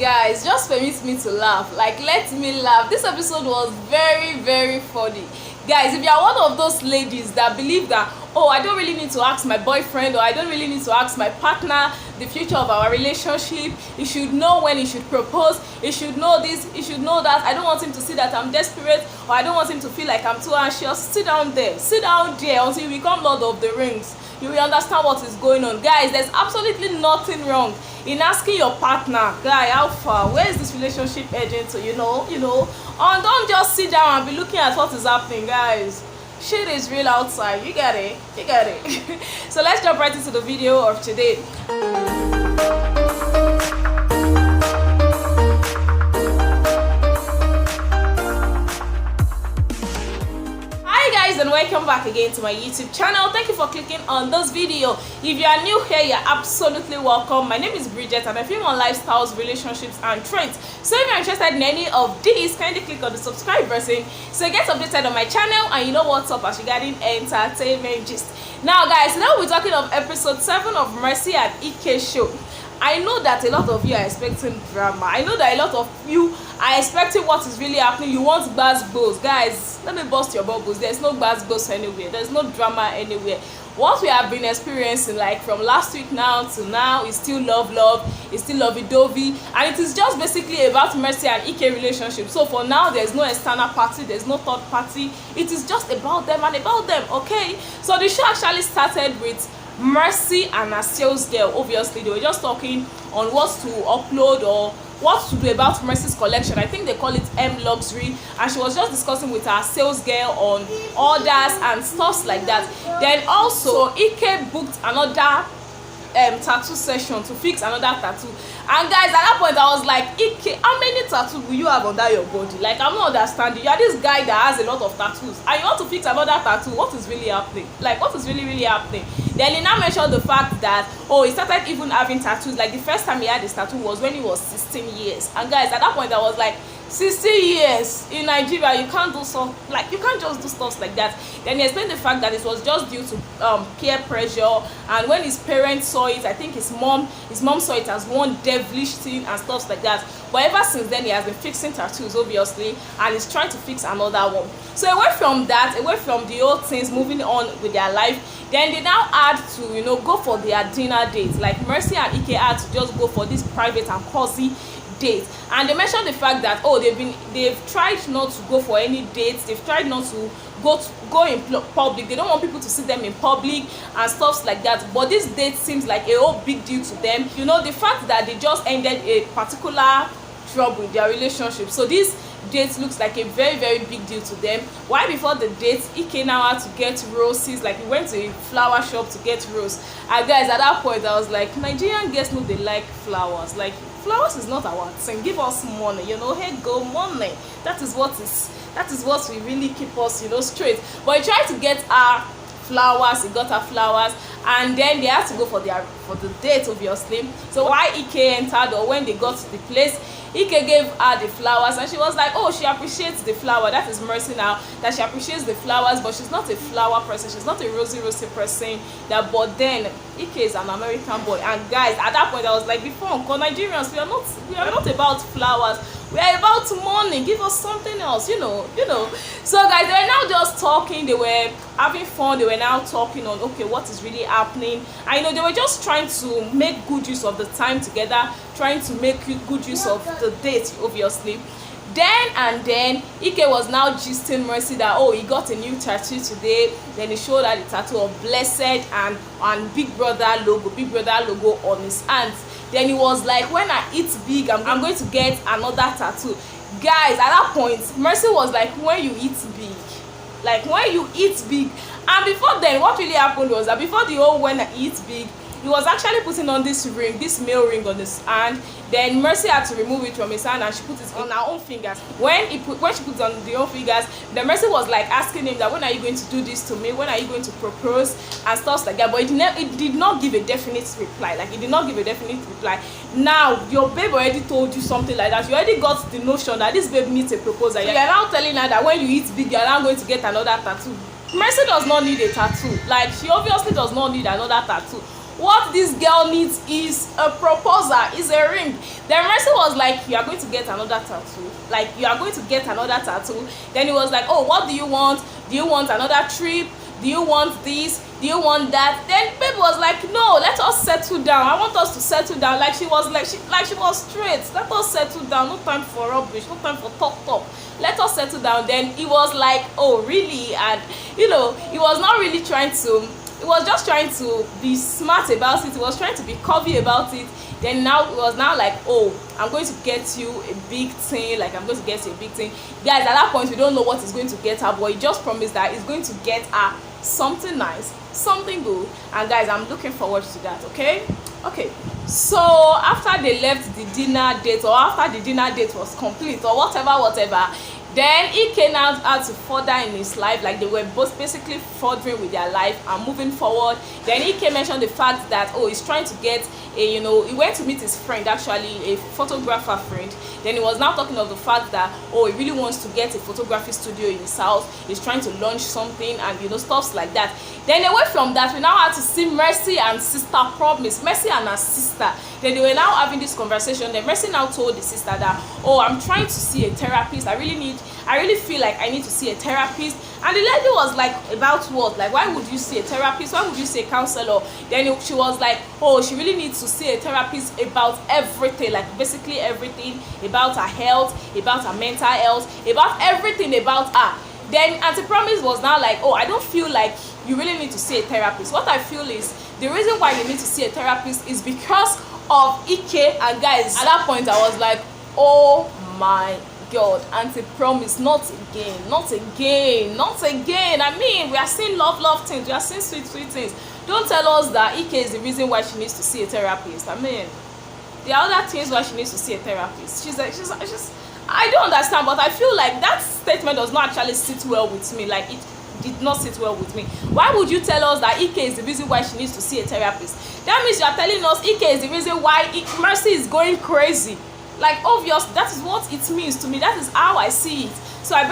Guys, just permit me to laugh. Like, let me laugh. This episode was very, very funny. Guys, if you are one of those ladies that believe that, oh, I don't really need to ask my boyfriend, or I don't really need to ask my partner the future of our relationship, he should know when he should propose, he should know this, he should know that, I don't want him to see that I'm desperate, or I don't want him to feel like I'm too anxious, sit down there until you become Lord of the Rings. You will understand what is going on. Guys, there's absolutely nothing wrong in asking your partner, guy, how far, where is this relationship heading to, you know, and don't just sit down and be looking at what is happening. Guys, shit is real outside. You get it. So let's jump right into the video of today. And welcome back again to my YouTube channel. Thank you for clicking on this video. If you are new here, you're absolutely welcome. My name is Bridget and I film on lifestyles, relationships and trends. So if you're interested in any of these, kindly click on the subscribe button so you get updated on my channel and you know what's up as regarding entertainment gist. Now guys, now we're talking of episode 7 of Mercy and Ike show. I know that a lot of you are expecting drama. I know that a lot of you are expecting what is really happening. You want gbas-gbos. Guys, let me bust your bubbles. There's no gbas-gbos anywhere. There's no drama anywhere. What we have been experiencing, like from last week now to now, is still love, it's still lovey-dovey, and it is just basically about Mercy and Ike relationship. So for now, there's no external party, there's no third party. It is just about them and about them, okay? So the show actually started with Mercy and her sales girl. Obviously they were just talking on what to upload or what to do about Mercy's collection. I think they call it M Luxury, and she was just discussing with her sales girl on orders and stuff like that. Then also Ike booked another tattoo session to fix another tattoo, and guys, at that point I was like, Ike, how many tattoos will you have under your body? Like, I'm not understanding. You are this guy that has a lot of tattoos and you want to fix another tattoo. What is really happening? Like, what is really happening? Then he now mentioned the fact that, oh, he started even having tattoos. Like, the first time he had this tattoo was when he was 16 years. And guys, at that point I was like, 60 years in Nigeria, you can't do so, like, you can't just do stuff like that. Then he explained the fact that it was just due to peer pressure, and when his parents saw it, I think his mom saw it as one devilish thing and stuff like that. But ever since then, he has been fixing tattoos, obviously, and he's trying to fix another one. So away from that, away from the old things, moving on with their life, then they now had to, you know, go for their dinner dates. Like, Mercy and Ike had to just go for this private and cozy date, and they mentioned the fact that, oh, they've tried not to go for any dates, they've tried not to go in public, they don't want people to see them in public and stuff like that. But this date seems like a whole big deal to them. You know, the fact that they just ended a particular trouble in their relationship, so this date looks like a very big deal to them. Why before the date, Ike now had to get roses. Like, he went to a flower shop to get roses. And guys, at that point I was like, Nigerian girls know they like flowers. Like, flowers is not our thing. Give us money, you know. Hey, go money. That is what we really keep us, you know, straight. But he tried to get her flowers. He got her flowers, and then they had to go for the date, obviously. So why Ike entered, or when they got to the place, Ike gave her the flowers, and she was like, oh, she appreciates the flower. That is Mercy now, that she appreciates the flowers, but she's not a flower person, she's not a rosy person. But then Ike is an American boy. And guys, at that point I was like, before Uncle, Nigerians, we are not about flowers, we are about money. Give us something else, you know. So guys, they were now just talking, they were having fun, they were now talking on, okay, what is really happening. I know they were just trying to make good use of the time together, trying to make good use of the date, obviously. Then Ike was now gisting Mercy that, oh, he got a new tattoo today. Then he showed her the tattoo of Blessed and Big Brother logo on his hands. Then he was like, when I eat big, I'm going to get another tattoo. Guys, at that point, Mercy was like, when you eat big. Like, when you eat big. And before then, what really happened was that before the whole when I eat big, he was actually putting on this ring, this male ring on his hand. Then Mercy had to remove it from his hand and she put it on her own fingers. When she put it on the own fingers, then Mercy was like asking him that, when are you going to do this to me? When are you going to propose? And stuff like that. But it did not give a definite reply. Like, it did not give a definite reply. Now, your babe already told you something like that. You already got the notion that this babe needs a proposal. So you are now telling her that when you eat big, you are now going to get another tattoo. Mercy does not need a tattoo. Like, she obviously does not need another tattoo. what this girl needs is a proposal, is a ring. Then Mercy was like, you are going to get another tattoo, like you are going to get another tattoo. Then he was like, oh, what do you want? Do you want another trip? Do you want this? Do you want that? Then babe was like, no, let us settle down. I want us to settle down. Like she was straight. Let us settle down. No time for rubbish. No time for talk. Let us settle down. Then he was like, oh really? And he was not really trying to. He was just trying to be smart about it. He was trying to be covey about it. Then now it was now like, oh, I'm going to get you a big thing. Like I'm going to get you a big thing. Guys, at that point we don't know what he's going to get her, but he just promised that he's going to get her something nice, something good. And guys, I'm looking forward to that. Okay, so after they left the dinner date, or after the dinner date was complete, or whatever, then Ike now had to further in his life. Like they were both basically furthering with their life and moving forward. Then Ike mentioned the fact that, oh, he's trying to get a, he went to meet his friend, actually a photographer friend. Then he was now talking of the fact that, oh, he really wants to get a photography studio in his house. He's trying to launch something and stuffs like that. Then away from that, we now had to see Mercy and sister Promise, Mercy and her sister. Then they were now having this conversation. Then Mercy now told the sister that, oh, I'm trying to see a therapist. I really feel like I need to see a therapist. And the lady was like, about what? Like, why would you see a therapist? Why would you see a counselor? Then she was like, oh, she really needs to see a therapist about everything, like basically everything about her health, about her mental health, about everything about her. Then Auntie Promise was now like, oh, I don't feel like you really need to see a therapist. What I feel is the reason why you need to see a therapist is because of Ike. And guys, at that point I was like, oh my God, Auntie Promise, not again. I mean, we are seeing love things, we are seeing sweet things. Don't tell us that Ike is the reason why she needs to see a therapist. I mean, there are other things why she needs to see a therapist. She's I don't understand, but I feel like that statement does not actually sit well with me. Like, it did not sit well with me. Why would you tell us that Ike is the reason why she needs to see a therapist? That means you are telling us Ike is the reason why Mercy is going crazy. Like, obvious, that is what it means to me. That is how I see it. So I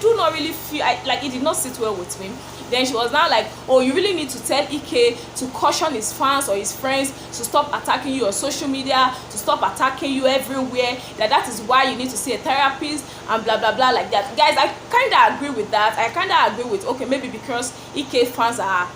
do not really feel like it did not sit well with me. Then she was now like, oh, you really need to tell Ike to caution his fans or his friends to stop attacking you on social media, to stop attacking you everywhere, that is why you need to see a therapist and blah blah blah, like that. Guys, I kind of agree with that. I kind of agree with, okay, maybe because Ike fans are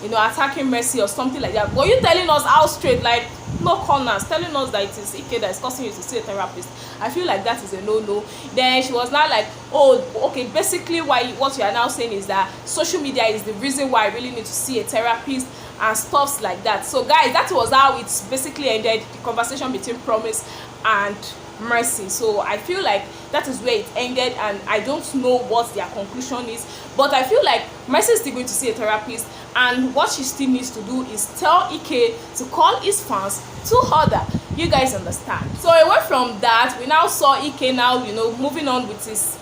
attacking Mercy or something like that. But you telling us out straight, like no corners, telling us that it is Ike that is causing you to see a therapist, I feel like that is a no. Then she was now like, oh, okay, basically what you are now saying is that social media is the reason why I really need to see a therapist and stuffs like that. So guys, that was how it basically ended, the conversation between Promise and Mercy. So I feel like that is where it ended, and I don't know what their conclusion is, but I feel like Mercy is still going to see a therapist, and what she still needs to do is tell Ike to call his fans to order. You guys understand? So away from that, we now saw Ike now moving on with his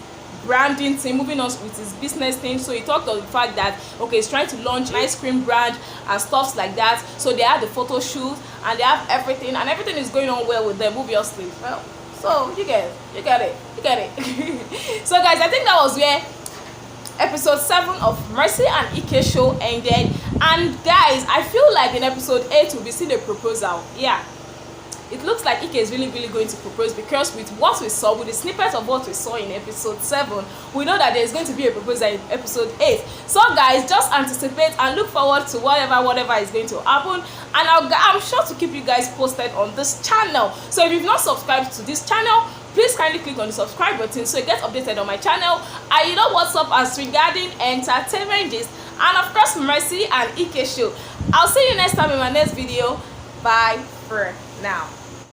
branding thing, moving on with his business thing. So he talked of the fact that, okay, he's trying to launch an ice cream brand and stuff like that. So they have the photo shoot and they have everything, and everything is going on well with them, obviously. Well, so you get it. So guys, I think that was where episode 7 of Mercy and Ike show ended. And guys, I feel like in episode 8 we'll be seeing a proposal. Yeah, it looks like Ike is really going to propose, because with what we saw, with the snippet of what we saw in episode 7, we know that there's going to be a proposal in episode 8. So guys, just anticipate and look forward to whatever is going to happen, and I'm sure to keep you guys posted on this channel. So if you've not subscribed to this channel, please kindly click on the subscribe button so you get updated on my channel, and you know what's up as regarding entertainment gist, and of course Mercy and Ike show. I'll see you next time in my next video. Bye for now.